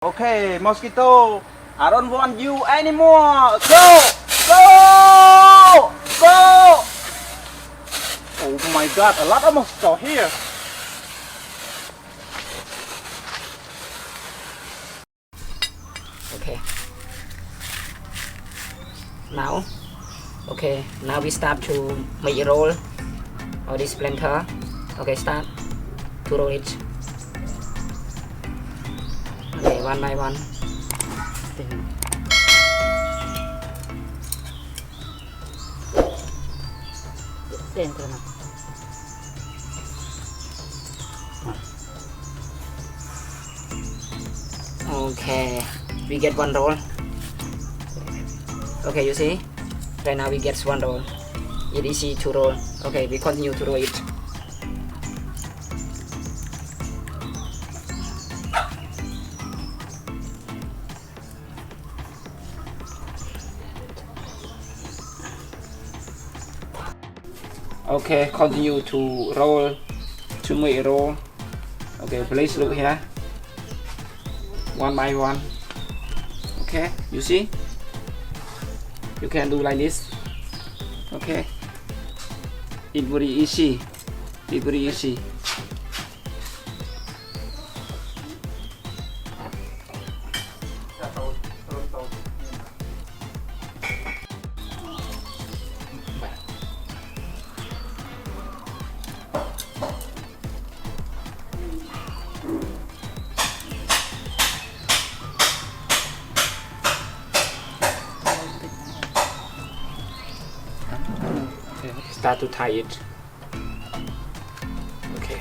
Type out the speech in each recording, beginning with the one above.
Okay, Mosquito, I don't want you anymore. Go! Go! Go! Oh my god, a lot of mosquito here. Okay. Now we start to make a roll of this planter. Okay, start to roll it. Okay, one by one. Okay, we get one roll. Okay, you see? Right now we get one roll. It's easy to roll. Okay, we continue to roll it. Okay, continue to roll, to make a roll. Okay, please look here. One by one. Okay, you see? You can do like this. Okay, it's very easy. It's very easy. Start to tie it. Okay.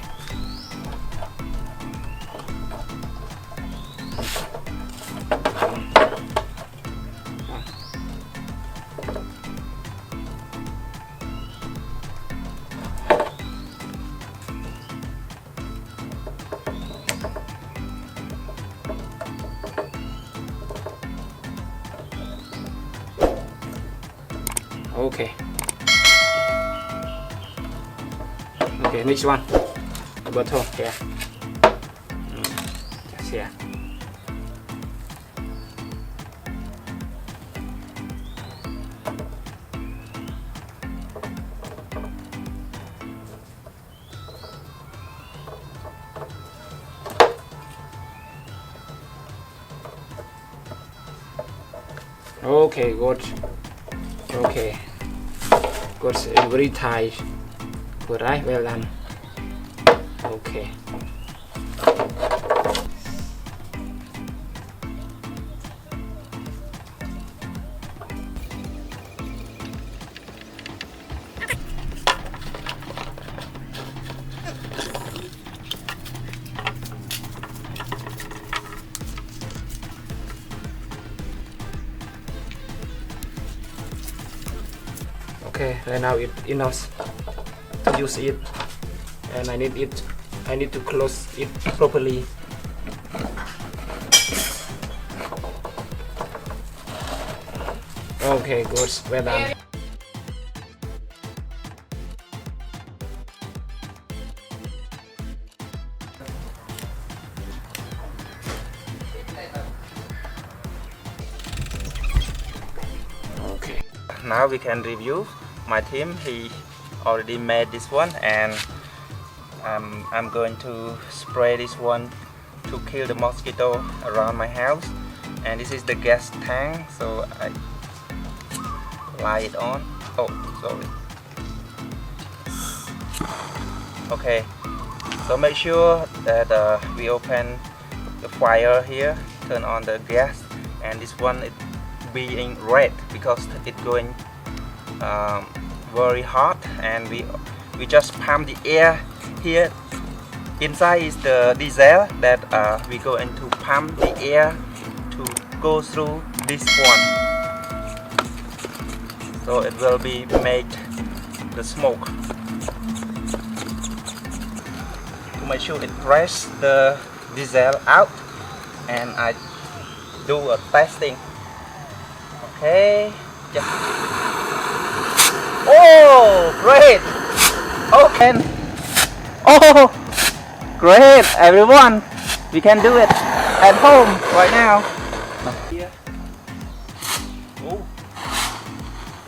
Okay. Okay, next one. The bottle here. Just here. Okay, good. Okay, good. Very tight. Good, right? Well done. Okay. Okay, right now it enough to use it, and I need to close it properly. Okay, good, well done. Okay, Now we can review. My team, he already made this one, and I'm going to spray this one to kill the mosquito around my house. And this is the gas tank, so I light it on. Oh, sorry. Okay, so make sure that we open the fire here, turn on the gas, and this one is being red because it's going very hot, and we just pump the air here. Inside is the diesel that we going to pump the air to go through this one, so it will be make the smoke. To make sure it press the diesel out, and I do a testing. Okay, just oh, great. Okay. Oh, great, everyone. We can do it. at home right now. Here. Oh.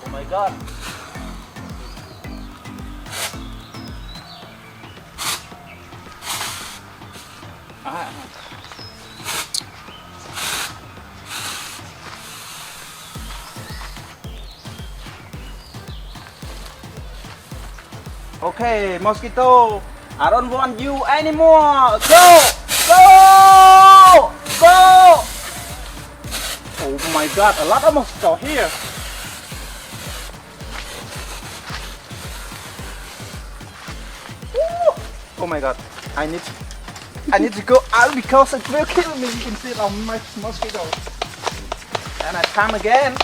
Oh my god. Okay, Mosquito, I don't want you anymore. Go! Go! Go! Oh my god, a lot of mosquito here. Woo! Oh my god, I need to go out because it will kill me instead of my mosquito. And I come again.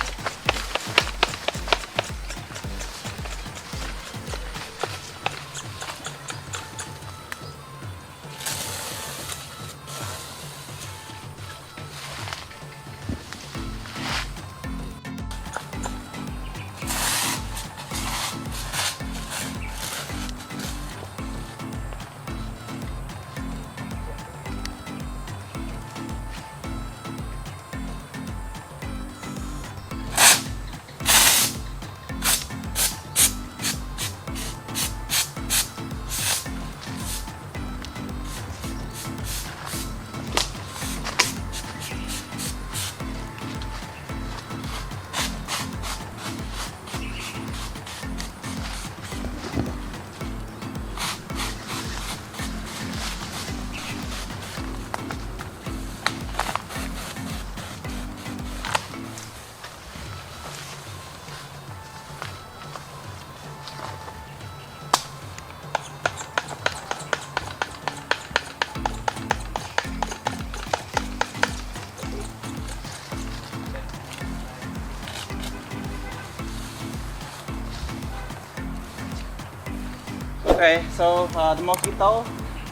Okay, so the mosquito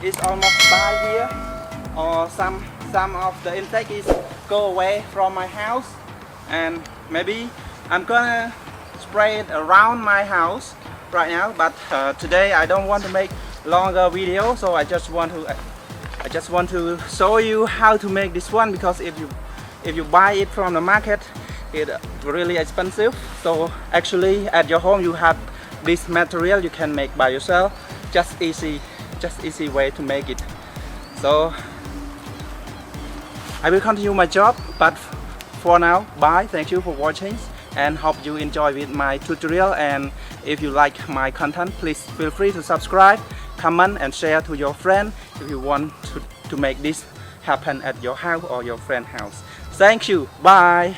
is almost by here. Some of the insect is go away from my house, and maybe I'm gonna spray it around my house right now. But today I don't want to make longer video, so I just want to show you how to make this one, because if you buy it from the market, it's really expensive. So actually at your home you have this material you can make by yourself. Just easy way to make it. So I will continue my job, but for now, bye. Thank you for watching and hope you enjoy with my tutorial. And if you like my content, please feel free to subscribe, comment and share to your friend if you want to make this happen at your house or your friend's house. Thank you. Bye.